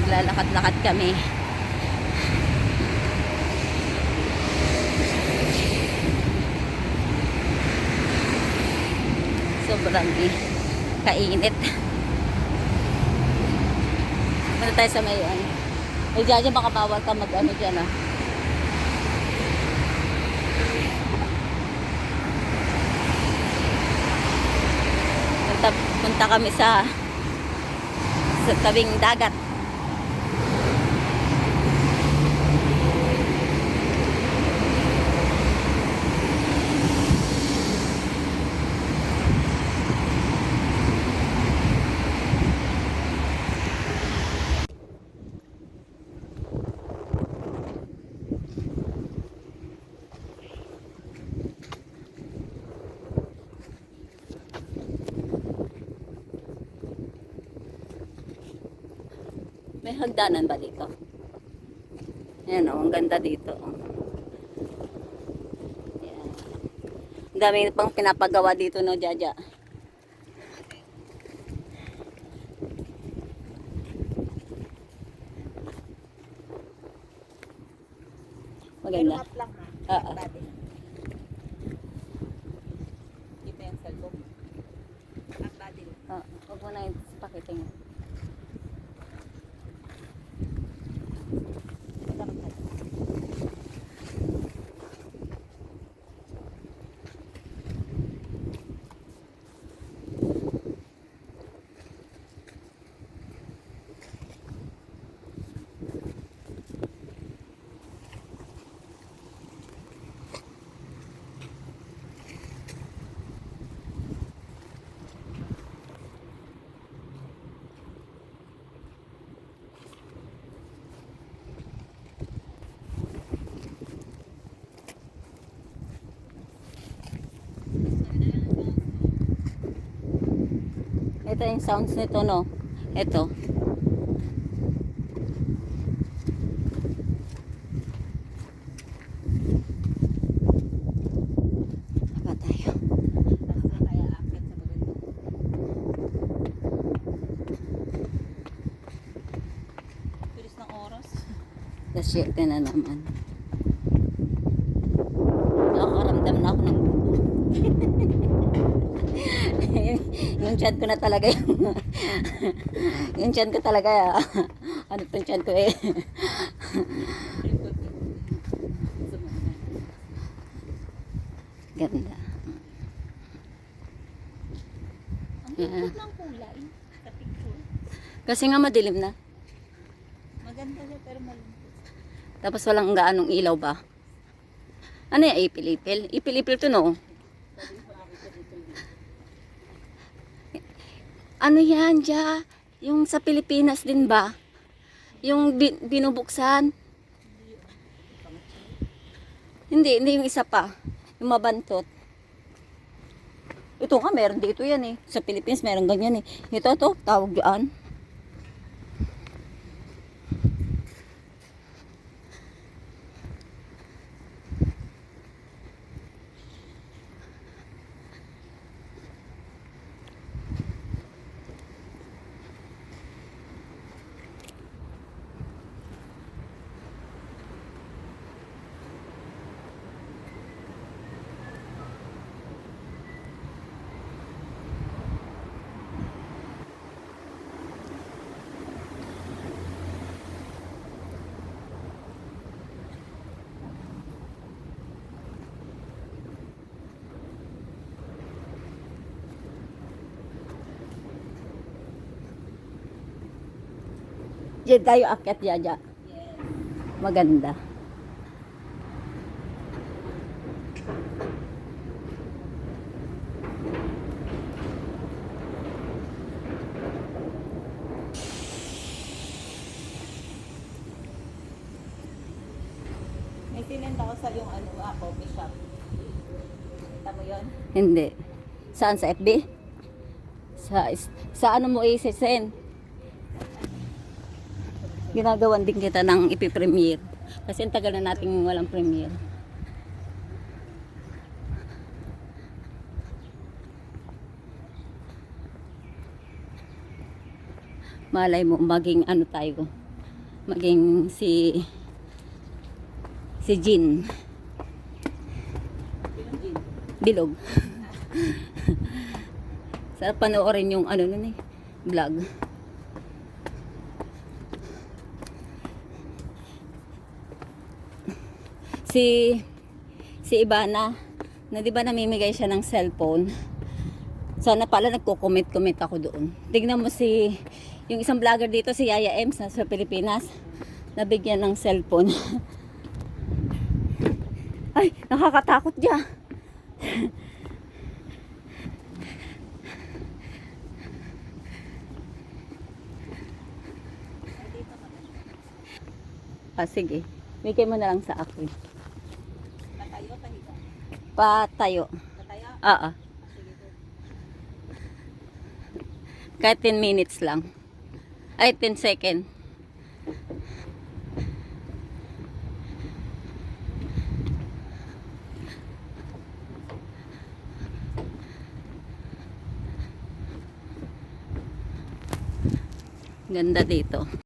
Naglalakad-lakad kami. Sobrang kainit. Punta tayo sa may ano. Ay, dyan baka bawal ka mag ano dyan ah. Punta kami sa tabing dagat. May hagdanan ba dito? Ayan o, ang ganda dito. Ayan. Ang dami pang pinapagawa dito, no, Jaja? Maganda. Oo. Kita yung salbog. Huwag mo na yung pakiting. Ito yung sounds nito, no? Ito. Apa tayo? Bilis ng oras. Alas 7 na naman. Nakakaramdam na ako ng yung tiyan ko na talaga yung tiyan ko talaga ano itong tiyan ko eh. Ganda. Ang likod ng kulay sa picture. Kasi nga madilim na. Maganda siya pero malungkot. Tapos walang gaanong ilaw ba? Ano yung ipil-ipil? Ipil-ipil to, no? Ano yan, Ja? Yung sa Pilipinas din ba? Yung binubuksan? Hindi yung isa pa. Yung mabantot. Ito nga, meron dito yan eh. Sa Philippines, meron ganyan eh. Ito, tawag yan. Diyan tayo akyat, Jaja. Maganda. May sinenda ko sa yung ano, coffee shop. Kita mo yun? Hindi. Saan? Sa FB? Sa ano mo i-send? Ginagawan din kita ng ipipremiere. Kasi ang tagal na nating walang premiere. Malay mo maging ano tayo, maging si Jean Bilog. Sarap panoorin yung ano nun eh, vlog. Si Ivana, na di ba namimigay siya ng cellphone. Sana pala nagko-comment ako doon. Tignan mo yung isang vlogger dito, si Yaya Ems na sa Pilipinas, nabigyan ng cellphone. Ay, nakakatakot dyan. Sige. Bigay mo na lang sa akin. Patayo, pahiga. Patayo. Patayo? Oo. Sige po. Kahit 10 minutes lang. Ay, 10 second. Ganda dito.